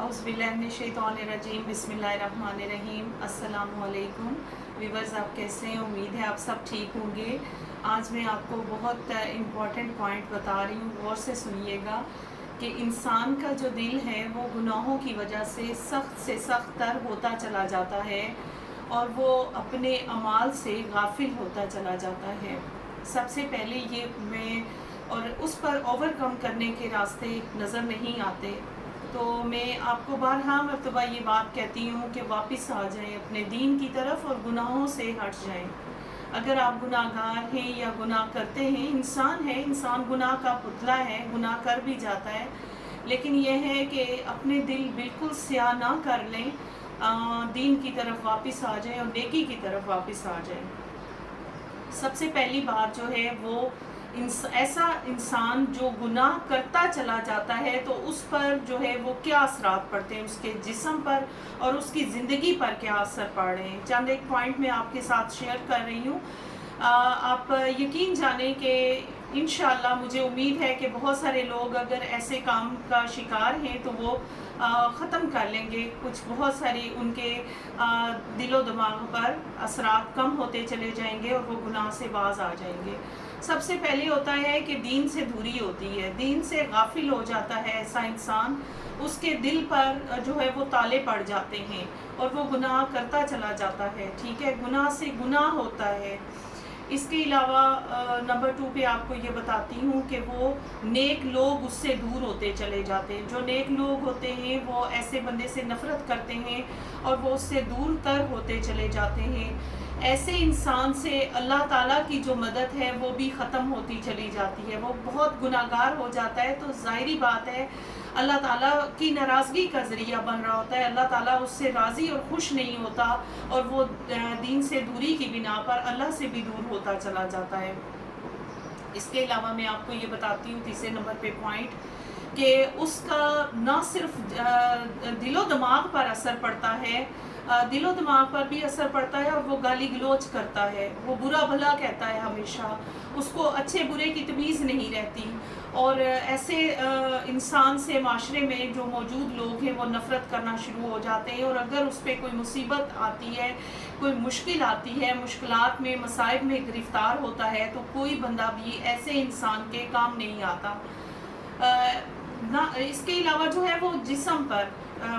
औज़ुबिल्लाहिमिनश्शैतानिर्रजीम बिस्मिल्लाहिर्रहमानिर्रहीम। अस्सलामुअलैकुम व्यूअर्स, आप कैसे हैं? उम्मीद है आप सब ठीक होंगे। आज मैं आपको बहुत इम्पॉर्टेंट पॉइंट बता रही हूँ, गौर से सुनिएगा कि इंसान का जो दिल है वो गुनाहों की वजह से सख्त तर होता चला जाता है और वो अपने अमाल से गाफिल होता चला जाता है। सबसे पहले ये और उस पर ओवरकम करने के रास्ते नज़र नहीं आते, तो मैं आपको बारहा मरतबा ये बात कहती हूँ कि वापस आ जाएं अपने दीन की तरफ और गुनाहों से हट जाएं। अगर आप गुनाहगार हैं या गुनाह करते हैं, इंसान है, इंसान गुनाह का पुतला है, गुनाह कर भी जाता है, लेकिन यह है कि अपने दिल बिल्कुल स्याह ना कर लें, दीन की तरफ वापस आ जाएं और नेकी की तरफ वापस आ जाएं। सबसे पहली बात जो है वो ऐसा इंसान जो गुनाह करता चला जाता है तो उस पर जो है वो क्या असरात पड़ते हैं, उसके जिस्म पर और उसकी ज़िंदगी पर क्या असर पड़ रहे हैं। चंद एक पॉइंट मैं आपके साथ शेयर कर रही हूँ। आप यकीन जाने कि इंशाअल्लाह मुझे उम्मीद है कि बहुत सारे लोग अगर ऐसे काम का शिकार हैं तो वो ख़त्म कर लेंगे। कुछ बहुत सारी उनके दिलो दिमाग पर असरात कम होते चले जाएंगे और वो गुनाह से बाज आ जाएंगे। सबसे पहले होता है कि दीन से दूरी होती है, दीन से गाफिल हो जाता है ऐसा इंसान, उसके दिल पर जो है वो ताले पड़ जाते हैं और वो गुनाह करता चला जाता है। ठीक है, गुनाह से गुनाह होता है। इसके अलावा नंबर 2 पे आपको ये बताती हूँ कि वो नेक लोग उससे दूर होते चले जाते हैं। जो नेक लोग होते हैं वो ऐसे बंदे से नफ़रत करते हैं और वो उससे दूर तर होते चले जाते हैं। ऐसे इंसान से अल्लाह ताला की जो मदद है वो भी ख़त्म होती चली जाती है। वो बहुत गुनाहगार हो जाता है तो ज़ाहिरी बात है अल्लाह ताला की नाराज़गी का ज़रिया बन रहा होता है। अल्लाह ताला उससे राज़ी और खुश नहीं होता और वो दीन से दूरी की बिना पर अल्लाह से भी दूर होता चला जाता है। इसके अलावा मैं आपको ये बताती हूँ तीसरे नंबर पे पॉइंट कि उसका ना सिर्फ दिलो दिमाग पर असर पड़ता है, दिलो दिमाग पर भी असर पड़ता है और वो गाली गलोच करता है, वो बुरा भला कहता है हमेशा, उसको अच्छे बुरे की तमीज़ नहीं रहती और ऐसे इंसान से माशरे में जो मौजूद लोग हैं वो नफ़रत करना शुरू हो जाते हैं। और अगर उस पर कोई मुसीबत आती है, कोई मुश्किल आती है, मुश्किलात में मसाइब में गिरफ़्तार होता है तो कोई बंदा भी ऐसे इंसान के काम नहीं आता। ना इसके अलावा जो है वो जिस्म पर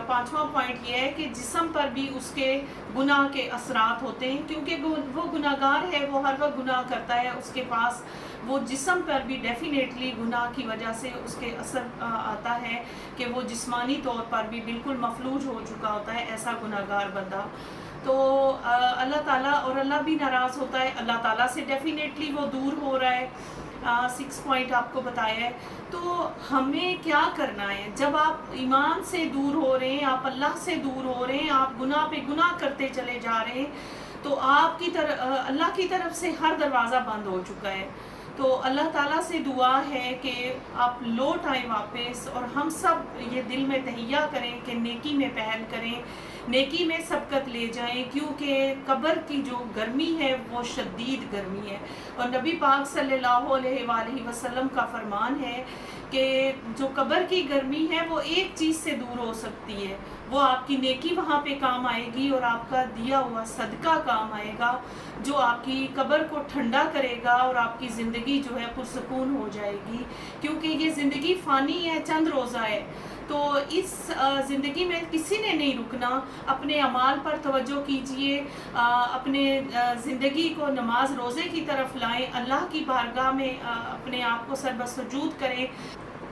पांचवा पॉइंट ये है कि जिस्म पर भी उसके गुनाह के असरात होते हैं, क्योंकि वो गुनाहगार है, वो हर वक्त गुनाह करता है, उसके पास वो जिस्म पर भी डेफिनेटली गुनाह की वजह से उसके असर आता है कि वो जिस्मानी तौर पर भी बिल्कुल मफलूज हो चुका होता है ऐसा गुनाहगार बंदा। तो अल्लाह ताला और अल्लाह भी नाराज़ होता है, अल्लाह ताला से डेफिनेटली वो दूर हो रहा है। 6 पॉइंट आपको बताया है। तो हमें क्या करना है जब आप ईमान से दूर हो रहे हैं, आप अल्लाह से दूर हो रहे हैं, आप गुनाह पे गुनाह करते चले जा रहे हैं, तो आपकी अल्लाह की तरफ से हर दरवाज़ा बंद हो चुका है। तो अल्लाह ताला से दुआ है कि आप लौट आएँ वापस और हम सब ये दिल में तहिया करें कि नेकी में पहल करें, नेकी में सबकत ले जाएं, क्योंकि कब्र की जो गर्मी है वो शदीद गर्मी है। और नबी पाक सल्लल्लाहु अलैहि वसल्लम का फरमान है कि जो कब्र की गर्मी है वो एक चीज़ से दूर हो सकती है, वो आपकी नेकी वहाँ पे काम आएगी और आपका दिया हुआ सदका काम आएगा जो आपकी कब्र को ठंडा करेगा और आपकी ज़िंदगी जो है पुरसकून हो जाएगी। क्योंकि ये ज़िंदगी फ़ानी है, चंद रोज़ा है, तो इस ज़िंदगी में किसी ने नहीं रुकना। अपने अमाल पर तवज्जो कीजिए, अपने ज़िंदगी को नमाज रोज़े की तरफ लाएं, अल्लाह की बारगाह में अपने आप को सरबसजूद करें।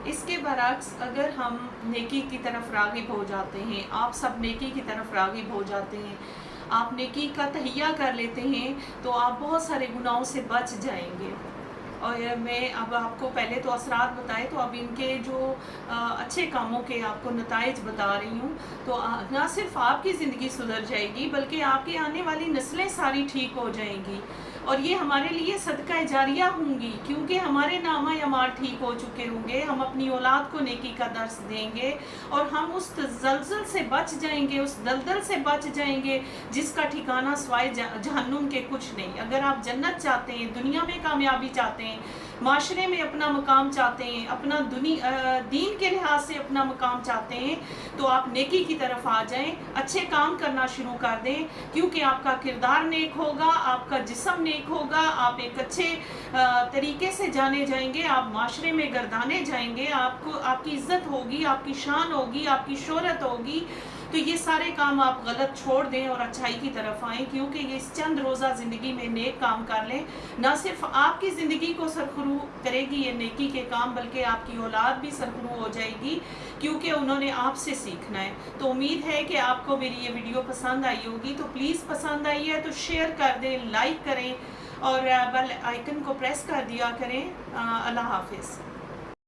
इसके बरक्स अगर हम नेकी की तरफ राग़िब हो जाते हैं, आप सब नेकी की तरफ राग़िब हो जाते हैं, आप नेकी का तहिया कर लेते हैं, तो आप बहुत सारे गुनाहों से बच जाएंगे। और मैं अब आपको पहले तो असरात बताए, तो अब इनके जो अच्छे कामों के आपको नताइज बता रही हूँ। तो ना सिर्फ आपकी ज़िंदगी सुधर जाएगी बल्कि आपकी आने वाली नस्लें सारी ठीक हो जाएंगी और ये हमारे लिए सदका जारिया होंगी, क्योंकि हमारे नामा अमाल ठीक हो चुके होंगे। हम अपनी औलाद को नेकी का दर्स देंगे और हम उस जलजल से बच जाएंगे, उस दलदल से बच जाएंगे जिसका ठिकाना स्वाय जहन्नुम के कुछ नहीं। अगर आप जन्नत चाहते हैं, दुनिया में कामयाबी चाहते हैं, ہیں, معاشرے میں اپنا مقام چاہتے ہیں, اپنا دین کے لحاظ سے اپنا مقام چاہتے ہیں, تو آپ نیکی کی طرف آ جائیں, اچھے کام کرنا شروع کر دیں, کیونکہ آپ کا کردار نیک ہوگا, آپ کا جسم نیک ہوگا, آپ ایک اچھے طریقے سے جانے جائیں گے, آپ معاشرے میں گردانے جائیں گے, آپ کی عزت ہوگی, آپ کی شان ہوگی, آپ کی شہرت ہوگی. تو یہ سارے کام آپ غلط چھوڑ دیں اور اچھائی کی طرف آئیں, کیونکہ یہ اس چند روزہ زندگی میں نیک کام کر لیں. نہ صرف آپ کی زندگی کو سرخرو کرے گی یہ نیکی کے کام, بلکہ آپ کی اولاد بھی سرخرو ہو جائے گی, کیونکہ انہوں نے آپ سے سیکھنا ہے. تو امید ہے کہ آپ کو میری یہ ویڈیو پسند آئی ہوگی, تو پلیز پسند آئی ہے تو شیئر کر دیں, لائک کریں اور بیل آئیکن کو پریس کر دیا کریں. اللہ حافظ.